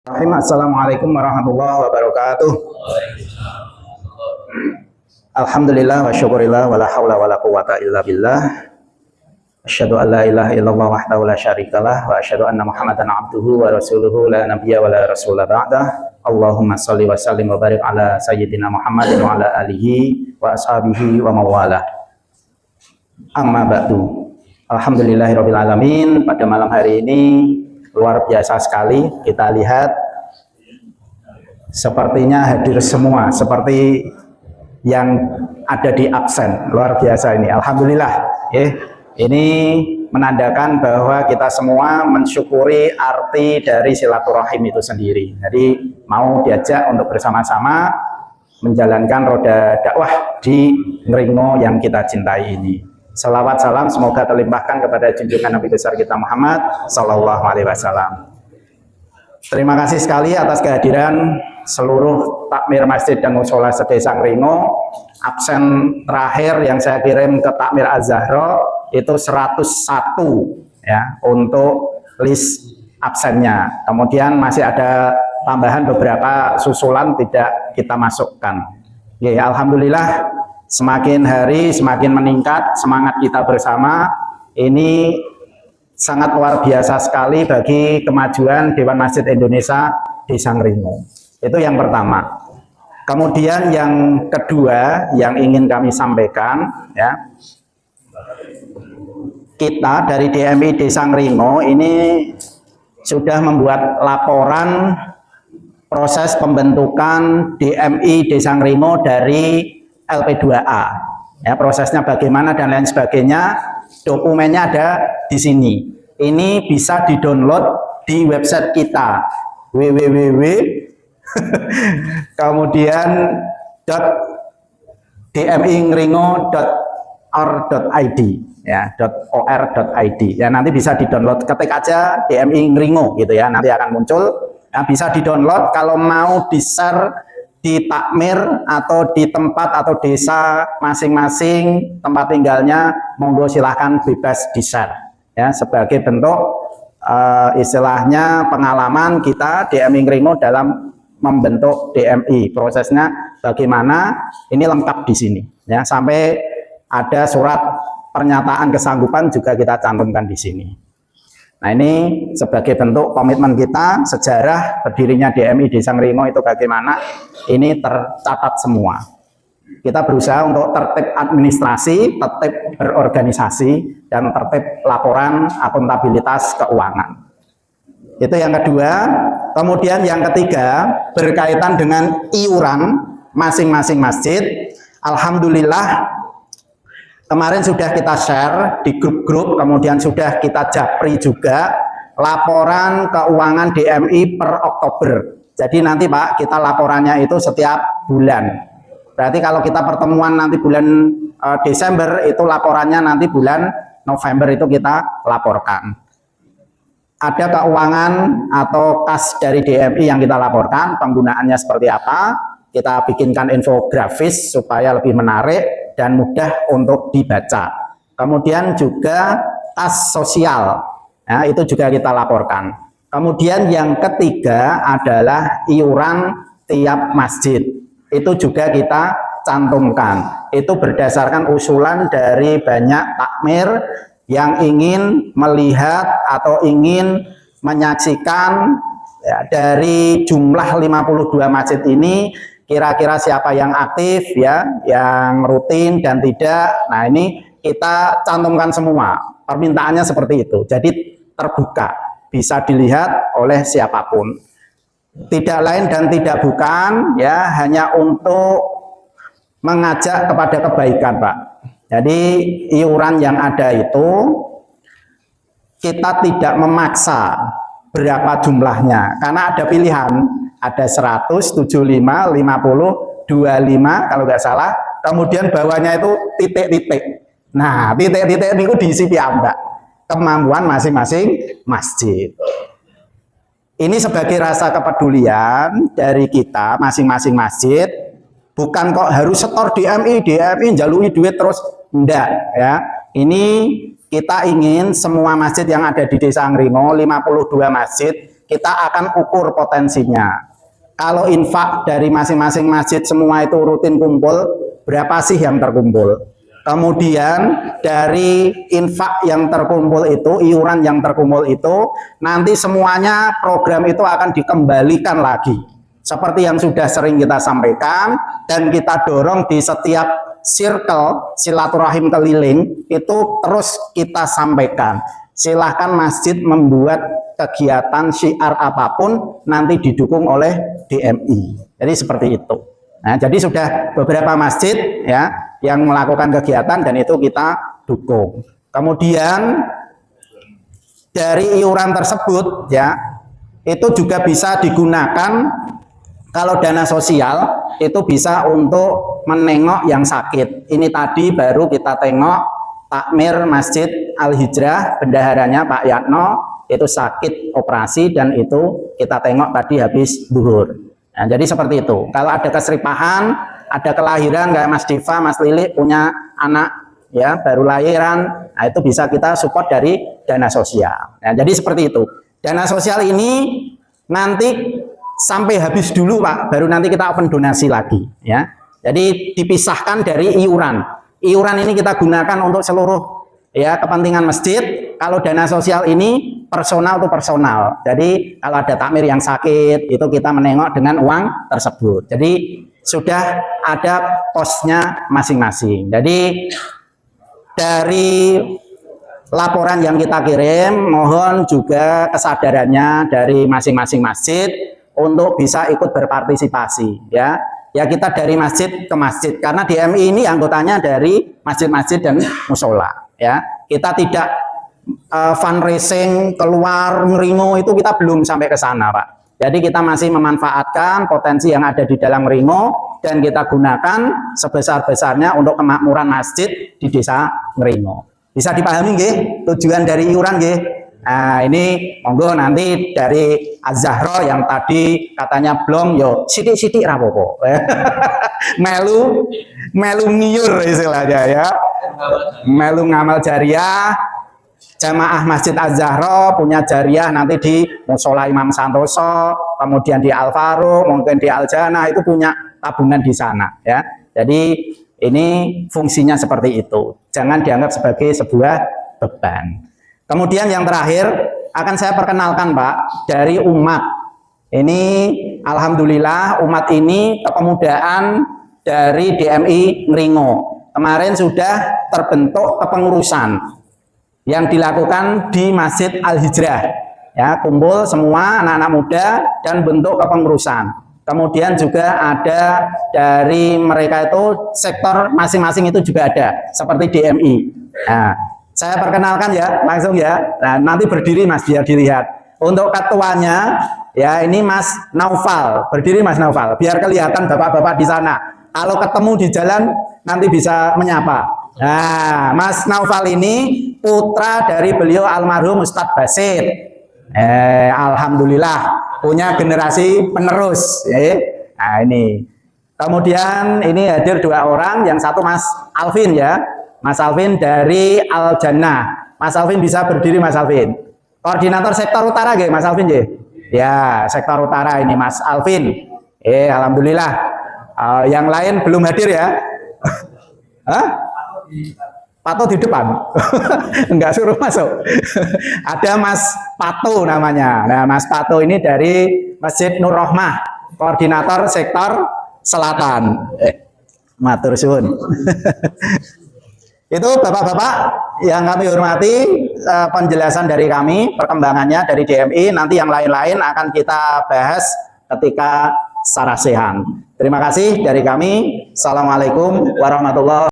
Assalamualaikum warahmatullahi wabarakatuh. Alhamdulillah wa syukurillah wa la hawla wa la quwata illa billah. Asyhadu an la ilaha illallah wahdahu la syarikalah wa asyhadu anna Muhammadan abduhu wa rasuluhu la nabiyya wa la rasula ba'dah. Allahumma shalli wa sallim wa barik ala sayyidina Muhammadin wa ala alihi wa ashabihi wa mawalah. Amma ba'du. Alhamdulillahirabbil alamin. Pada malam hari ini luar biasa sekali, kita lihat sepertinya hadir semua seperti yang ada di absen. Luar biasa ini, alhamdulillah. Ini menandakan bahwa kita semua mensyukuri arti dari silaturahim itu sendiri. Jadi mau diajak untuk bersama-sama menjalankan roda dakwah di Ngringo yang kita cintai ini. Salawat salam semoga terlimpahkan kepada junjungan Nabi besar kita Muhammad Sallallahu Alaihi Wasallam. Terima kasih sekali atas kehadiran seluruh takmir masjid dan mushola sedesa Ngringo. Absen terakhir yang saya kirim ke takmir Az-Zahra itu 101 ya untuk list absennya. Kemudian masih ada tambahan beberapa susulan tidak kita masukkan. Ya, alhamdulillah. Semakin hari semakin meningkat semangat kita bersama. Ini sangat luar biasa sekali bagi kemajuan Dewan Masjid Indonesia Desa Ngringo. Itu yang pertama. Kemudian yang kedua yang ingin kami sampaikan, ya, kita dari DMI Desa Ngringo ini sudah membuat laporan proses pembentukan DMI Desa Ngringo dari LP2A, ya, prosesnya bagaimana dan lain sebagainya. Dokumennya ada di sini. Ini bisa di-download di website kita www kemudian .dmingringo.or.id ya, .or.id ya, nanti bisa di-download, ketik aja DMI Ngringo gitu ya, nanti akan muncul. Nah, bisa di-download. Kalau mau di-share di takmir atau di tempat atau desa masing-masing tempat tinggalnya, monggo silahkan bebas di-share ya, sebagai bentuk istilahnya pengalaman kita DMI Ngringo dalam membentuk DMI. Prosesnya bagaimana, ini lengkap di sini ya, sampai ada surat pernyataan kesanggupan juga kita cantumkan di sini. Nah, ini sebagai bentuk komitmen kita, sejarah berdirinya DMI Desa Ngringo itu bagaimana, ini tercatat semua. Kita berusaha untuk tertib administrasi, tertib berorganisasi, dan tertib laporan akuntabilitas keuangan. Itu yang kedua. Kemudian yang ketiga berkaitan dengan iuran masing-masing masjid. Alhamdulillah kemarin sudah kita share di grup-grup, kemudian sudah kita japri juga laporan keuangan DMI per Oktober. Jadi nanti Pak, kita laporannya itu setiap bulan. Berarti kalau kita pertemuan nanti bulan Desember, itu laporannya nanti bulan November itu kita laporkan. Ada keuangan atau kas dari DMI yang kita laporkan, penggunaannya seperti apa, kita bikinkan infografis supaya lebih menarik dan mudah untuk dibaca. Kemudian juga kas sosial, ya, itu juga kita laporkan. Kemudian yang ketiga adalah iuran tiap masjid, itu juga kita cantumkan. Itu berdasarkan usulan dari banyak takmir yang ingin melihat atau ingin menyaksikan ya, dari jumlah 52 masjid ini kira-kira siapa yang aktif ya, yang rutin dan tidak. Nah, ini kita cantumkan semua. Permintaannya seperti itu. Jadi terbuka, bisa dilihat oleh siapapun. Tidak lain dan tidak bukan ya, hanya untuk mengajak kepada kebaikan, Pak. Jadi iuran yang ada itu kita tidak memaksa berapa jumlahnya, karena ada pilihan, ada 100, 75, 50, 25 kalau nggak salah, kemudian bawahnya itu titik-titik. Nah, titik-titik itu diisi piyambak kemampuan masing-masing masjid. Ini sebagai rasa kepedulian dari kita masing-masing masjid, bukan kok harus setor DMI jalui duit terus, enggak ya. Ini kita ingin semua masjid yang ada di Desa Ngringo, 52 masjid, kita akan ukur potensinya. Kalau infak dari masing-masing masjid semua itu rutin kumpul, berapa sih yang terkumpul? Kemudian dari infak yang terkumpul itu, iuran yang terkumpul itu, nanti semuanya program itu akan dikembalikan lagi. Seperti yang sudah sering kita sampaikan dan kita dorong di setiap circle silaturahim keliling itu terus kita sampaikan. Silahkan masjid membuat kegiatan syiar apapun nanti didukung oleh DMI. Jadi seperti itu. Nah, jadi sudah beberapa masjid ya yang melakukan kegiatan dan itu kita dukung. Kemudian dari iuran tersebut ya itu juga bisa digunakan kalau dana sosial itu bisa untuk menengok yang sakit. Ini tadi baru kita tengok takmir Masjid Al-Hijrah, bendaharanya Pak Yatno itu sakit operasi dan itu kita tengok tadi habis zuhur. Nah, jadi seperti itu. Kalau ada keseripahan, ada kelahiran kayak Mas Diva, Mas Lili punya anak ya baru lahiran, nah itu bisa kita support dari dana sosial. Nah, jadi seperti itu. Dana sosial ini nanti sampai habis dulu Pak, baru nanti kita open donasi lagi ya. Jadi dipisahkan dari iuran. Iuran ini kita gunakan untuk seluruh ya kepentingan masjid. Kalau dana sosial ini personal to personal. Jadi kalau ada takmir yang sakit itu kita menengok dengan uang tersebut. Jadi sudah ada posnya masing-masing. Jadi dari laporan yang kita kirim mohon juga kesadarannya dari masing-masing masjid untuk bisa ikut berpartisipasi ya. Ya kita dari masjid ke masjid karena DMI ini anggotanya dari masjid-masjid dan musola ya. Kita tidak fundraising keluar ngeringo itu kita belum sampai ke sana Pak. Jadi kita masih memanfaatkan potensi yang ada di dalam ngeringo dan kita gunakan sebesar-besarnya untuk kemakmuran masjid di desa ngeringo. Bisa dipahami nggih tujuan dari iuran nggih? Nah ini monggo nanti dari Az-Zahra yang tadi katanya blong yo sidik-sidik rapopo melu ngiur istilahnya ya, melu ngamal jariah. Jamaah Masjid Az-Zahra punya jariah nanti di Musola Imam Santoso, kemudian di Al Faruq, mungkin di Al Jannah itu punya tabungan di sana ya. Jadi ini fungsinya seperti itu, jangan dianggap sebagai sebuah beban. Kemudian yang terakhir akan saya perkenalkan Pak dari umat. Ini alhamdulillah umat ini kepemudaan dari DMI Ngringo. Kemarin sudah terbentuk kepengurusan yang dilakukan di Masjid Al-Hijrah. Ya, kumpul semua anak-anak muda dan bentuk kepengurusan. Kemudian juga ada dari mereka itu sektor masing-masing itu juga ada seperti DMI. Nah, saya perkenalkan ya langsung ya. Nah, nanti berdiri Mas biar dilihat. Untuk ketuanya ya ini Mas Naufal. Berdiri Mas Naufal biar kelihatan bapak-bapak di sana. Kalau ketemu di jalan nanti bisa menyapa. Nah, Mas Naufal ini putra dari beliau almarhum Ustadz Basir. Alhamdulillah punya generasi penerus. Nah ini. Kemudian ini hadir dua orang. Yang satu Mas Alvin ya. Mas Alvin dari Al Jannah. Mas Alvin bisa berdiri Mas Alvin. Koordinator sektor utara nggih Mas Alvin nggih? Ya, sektor utara ini Mas Alvin. Alhamdulillah. Yang lain belum hadir ya? Hah? Pato di depan. Enggak suruh masuk. Ada Mas Pato namanya. Nah, Mas Pato ini dari Masjid Nur Rohmah, koordinator sektor selatan. Matur suwun. Itu bapak-bapak yang kami hormati, penjelasan dari kami, perkembangannya dari DMI, nanti yang lain-lain akan kita bahas ketika sarasehan. Terima kasih dari kami. Assalamualaikum warahmatullahi wabarakatuh.